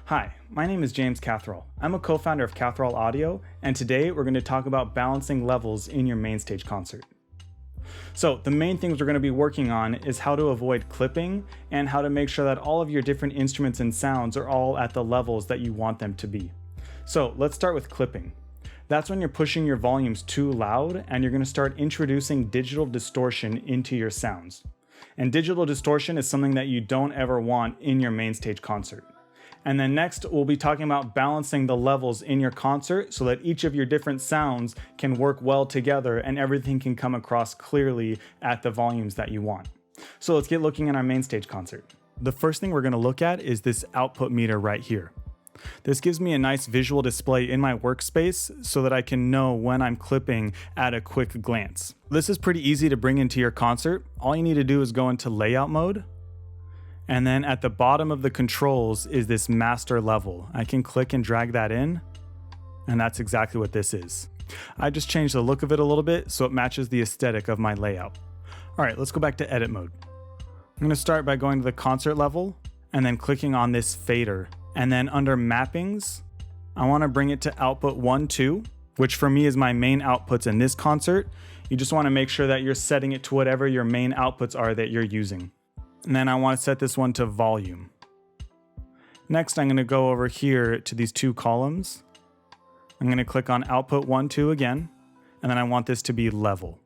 Hi, my name is James Catherall. I'm a co-founder of Catherall Audio, and today we're going to talk about balancing levels in your MainStage concert. So the main things we're going to be working on is how to avoid clipping and how to make sure that all of your different instruments and sounds are all at the levels that you want them to be. So let's start with clipping. That's when you're pushing your volumes too loud and you're going to start introducing digital distortion into your sounds. And digital distortion is something that you don't ever want in your MainStage concert. And then next, we'll be talking about balancing the levels in your concert so that each of your different sounds can work well together and everything can come across clearly at the volumes that you want. So let's get looking at our MainStage concert. The first thing we're going to look at is this output meter right here. This gives me a nice visual display in my workspace so that I can know when I'm clipping at a quick glance. This is pretty easy to bring into your concert. All you need to do is go into layout mode. And then at the bottom of the controls is this master level. I can click and drag that in, and that's exactly what this is. I just changed the look of it a little bit so it matches the aesthetic of my layout. All right, let's go back to edit mode. I'm gonna start by going to the concert level and then clicking on this fader. And then under mappings, I wanna bring it to output 1, 2, which for me is my main outputs in this concert. You just wanna make sure that you're setting it to whatever your main outputs are that you're using. And then I want to set this one to volume. Next, I'm going to go over here to these two columns. I'm going to click on output 1, 2 again, and then I want this to be level.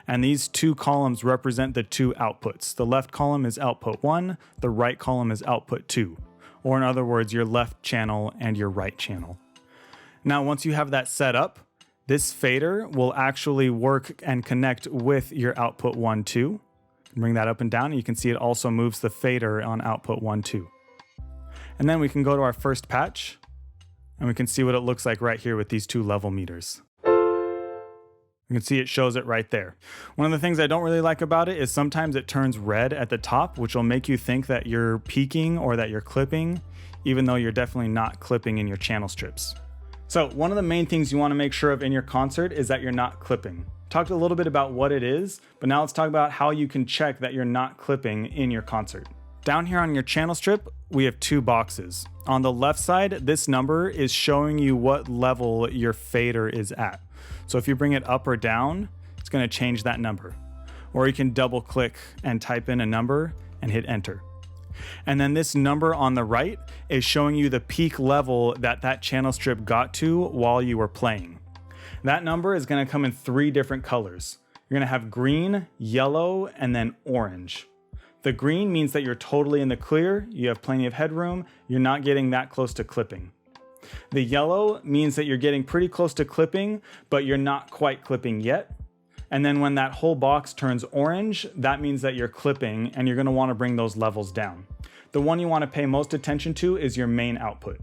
And these two columns represent the two outputs. The left column is output 1, the right column is output 2. Or in other words, your left channel and your right channel. Now, once you have that set up, this fader will actually work and connect with your output 1, 2. Bring that up and down, and you can see it also moves the fader on output 1, 2. And then we can go to our first patch, and we can see what it looks like right here with these two level meters. You can see it shows it right there. One of the things I don't really like about it is sometimes it turns red at the top, which will make you think that you're peaking or that you're clipping, even though you're definitely not clipping in your channel strips. So one of the main things you want to make sure of in your concert is that you're not clipping. Talked a little bit about what it is, but now let's talk about how you can check that you're not clipping in your concert. Down here on your channel strip, we have two boxes. On the left side, this number is showing you what level your fader is at. So if you bring it up or down, it's going to change that number. Or you can double click and type in a number and hit enter. And then this number on the right is showing you the peak level that channel strip got to while you were playing. That number is going to come in 3 different colors. You're going to have green, yellow, and then orange. The green means that you're totally in the clear, you have plenty of headroom, you're not getting that close to clipping. The yellow means that you're getting pretty close to clipping, but you're not quite clipping yet. And then when that whole box turns orange, that means that you're clipping and you're going to want to bring those levels down. The one you want to pay most attention to is your main output.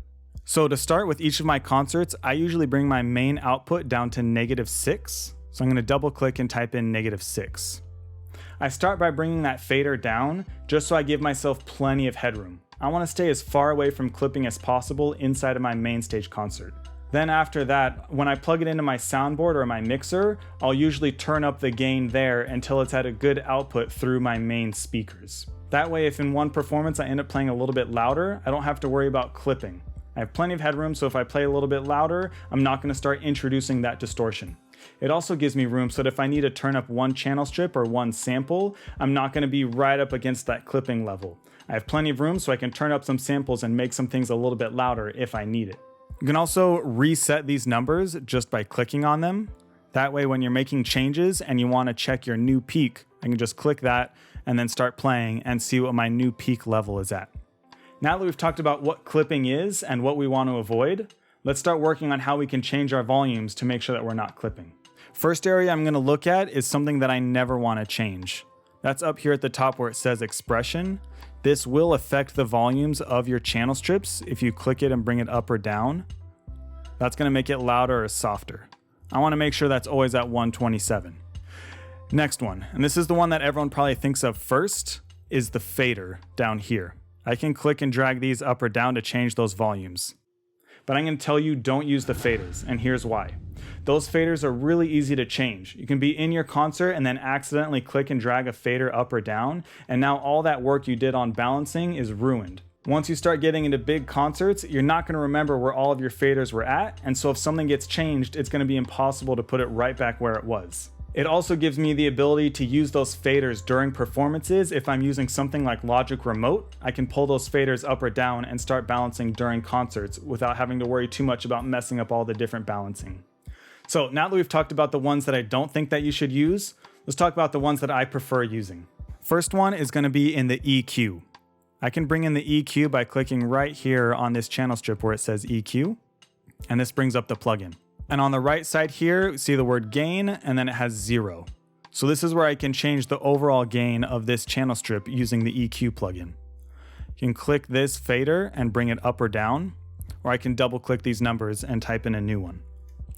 So to start with each of my concerts, I usually bring my main output down to -6. So I'm going to double click and type in -6. I start by bringing that fader down just so I give myself plenty of headroom. I want to stay as far away from clipping as possible inside of my MainStage concert. Then after that, when I plug it into my soundboard or my mixer, I'll usually turn up the gain there until it's at a good output through my main speakers. That way, if in one performance I end up playing a little bit louder, I don't have to worry about clipping. I have plenty of headroom, so if I play a little bit louder, I'm not going to start introducing that distortion. It also gives me room so that if I need to turn up one channel strip or one sample, I'm not going to be right up against that clipping level. I have plenty of room so I can turn up some samples and make some things a little bit louder if I need it. You can also reset these numbers just by clicking on them. That way when you're making changes and you want to check your new peak, I can just click that and then start playing and see what my new peak level is at. Now that we've talked about what clipping is and what we want to avoid, let's start working on how we can change our volumes to make sure that we're not clipping. First area I'm going to look at is something that I never want to change. That's up here at the top where it says expression. This will affect the volumes of your channel strips if you click it and bring it up or down. That's going to make it louder or softer. I want to make sure that's always at 127. Next one, and this is the one that everyone probably thinks of first, is the fader down here. I can click and drag these up or down to change those volumes. But I'm going to tell you don't use the faders, and here's why. Those faders are really easy to change. You can be in your concert and then accidentally click and drag a fader up or down, and now all that work you did on balancing is ruined. Once you start getting into big concerts, you're not going to remember where all of your faders were at, and so if something gets changed, it's going to be impossible to put it right back where it was. It also gives me the ability to use those faders during performances. If I'm using something like Logic Remote, I can pull those faders up or down and start balancing during concerts without having to worry too much about messing up all the different balancing. So now that we've talked about the ones that I don't think that you should use, let's talk about the ones that I prefer using. First one is going to be in the EQ. I can bring in the EQ by clicking right here on this channel strip where it says EQ, and this brings up the plugin. And on the right side here, see the word gain, and then it has 0. So this is where I can change the overall gain of this channel strip using the EQ plugin. You can click this fader and bring it up or down, or I can double click these numbers and type in a new one.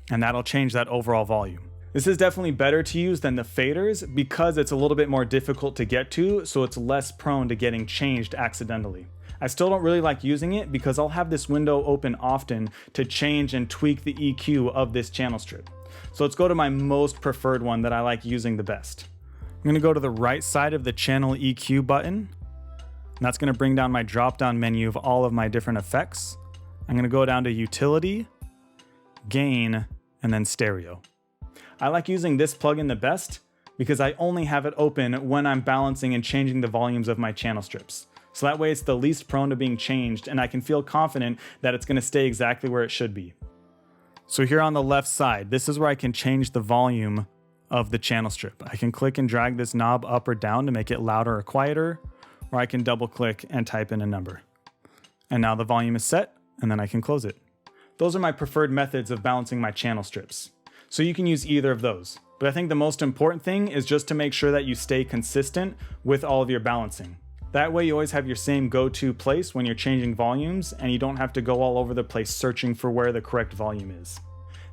And that'll change that overall volume. This is definitely better to use than the faders because it's a little bit more difficult to get to, so it's less prone to getting changed accidentally. I still don't really like using it because I'll have this window open often to change and tweak the EQ of this channel strip. So let's go to my most preferred one that I like using the best. I'm going to go to the right side of the channel EQ button, and that's going to bring down my drop-down menu of all of my different effects. I'm going to go down to Utility, Gain, and then Stereo. I like using this plugin the best because I only have it open when I'm balancing and changing the volumes of my channel strips. So that way it's the least prone to being changed and I can feel confident that it's going to stay exactly where it should be. So here on the left side, this is where I can change the volume of the channel strip. I can click and drag this knob up or down to make it louder or quieter, or I can double click and type in a number. And now the volume is set, and then I can close it. Those are my preferred methods of balancing my channel strips. So you can use either of those. But I think the most important thing is just to make sure that you stay consistent with all of your balancing. That way you always have your same go-to place when you're changing volumes and you don't have to go all over the place searching for where the correct volume is.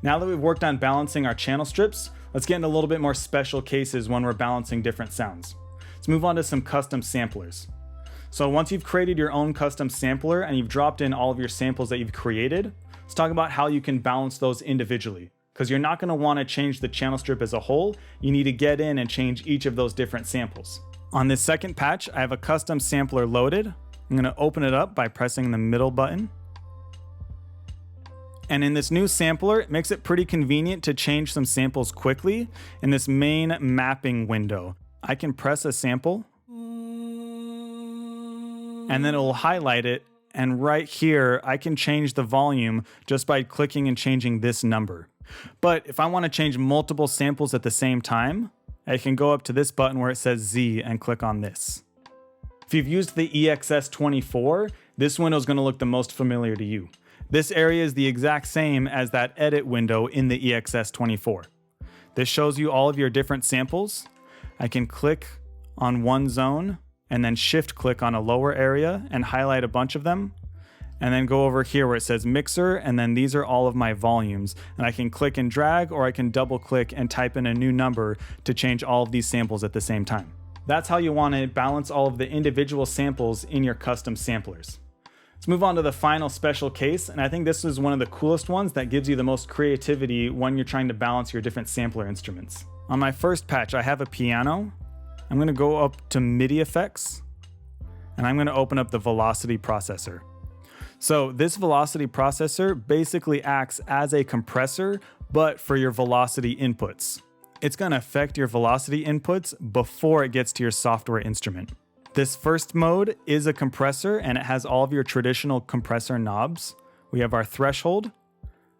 Now that we've worked on balancing our channel strips, let's get into a little bit more special cases when we're balancing different sounds. Let's move on to some custom samplers. So once you've created your own custom sampler and you've dropped in all of your samples that you've created, let's talk about how you can balance those individually. Because you're not going to want to change the channel strip as a whole, you need to get in and change each of those different samples. On this second patch, I have a custom sampler loaded. I'm going to open it up by pressing the middle button. And in this new sampler, it makes it pretty convenient to change some samples quickly in this main mapping window. I can press a sample, and then it will highlight it. And right here, I can change the volume just by clicking and changing this number. But if I want to change multiple samples at the same time, I can go up to this button where it says Z and click on this. If you've used the EXS24, this window is going to look the most familiar to you. This area is the exact same as that edit window in the EXS24. This shows you all of your different samples. I can click on one zone and then shift click on a lower area and highlight a bunch of them. And then go over here where it says mixer, and then these are all of my volumes. And I can click and drag, or I can double click and type in a new number to change all of these samples at the same time. That's how you want to balance all of the individual samples in your custom samplers. Let's move on to the final special case, and I think this is one of the coolest ones that gives you the most creativity when you're trying to balance your different sampler instruments. On my first patch, I have a piano. I'm going to go up to MIDI effects, and I'm going to open up the velocity processor. So this velocity processor basically acts as a compressor, but for your velocity inputs. It's going to affect your velocity inputs before it gets to your software instrument. This first mode is a compressor, and it has all of your traditional compressor knobs. We have our threshold.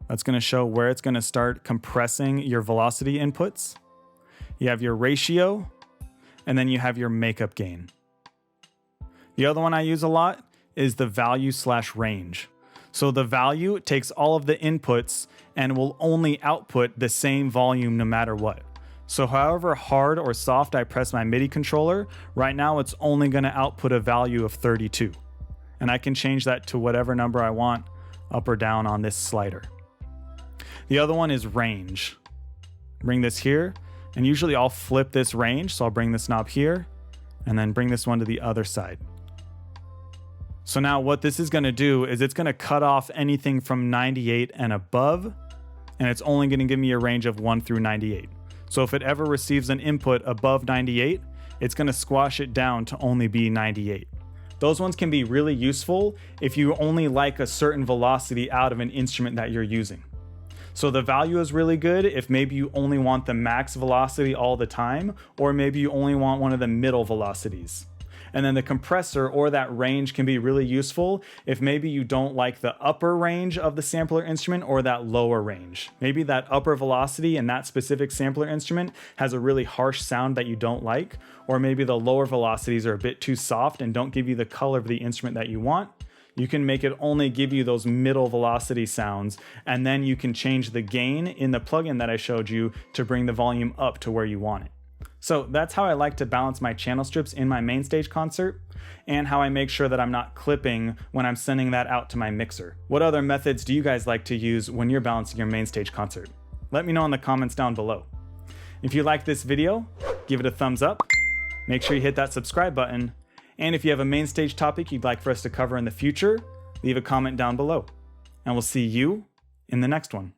That's going to show where it's going to start compressing your velocity inputs. You have your ratio, and then you have your makeup gain. The other one I use a lot is the value/range. So the value takes all of the inputs and will only output the same volume no matter what. So however hard or soft I press my MIDI controller, right now it's only going to output a value of 32. And I can change that to whatever number I want, up or down on this slider. The other one is range. Bring this here, and usually I'll flip this range, so I'll bring this knob here, and then bring this one to the other side. So now what this is going to do is it's going to cut off anything from 98 and above, and it's only going to give me a range of 1 through 98. So if it ever receives an input above 98, it's going to squash it down to only be 98. Those ones can be really useful if you only like a certain velocity out of an instrument that you're using. So the value is really good if maybe you only want the max velocity all the time, or maybe you only want one of the middle velocities. And then the compressor or that range can be really useful if maybe you don't like the upper range of the sampler instrument or that lower range. Maybe that upper velocity in that specific sampler instrument has a really harsh sound that you don't like, or maybe the lower velocities are a bit too soft and don't give you the color of the instrument that you want. You can make it only give you those middle velocity sounds, and then you can change the gain in the plugin that I showed you to bring the volume up to where you want it. So that's how I like to balance my channel strips in my MainStage concert, and how I make sure that I'm not clipping when I'm sending that out to my mixer. What other methods do you guys like to use when you're balancing your MainStage concert? Let me know in the comments down below. If you like this video, give it a thumbs up, make sure you hit that subscribe button, and if you have a MainStage topic you'd like for us to cover in the future, leave a comment down below. And we'll see you in the next one.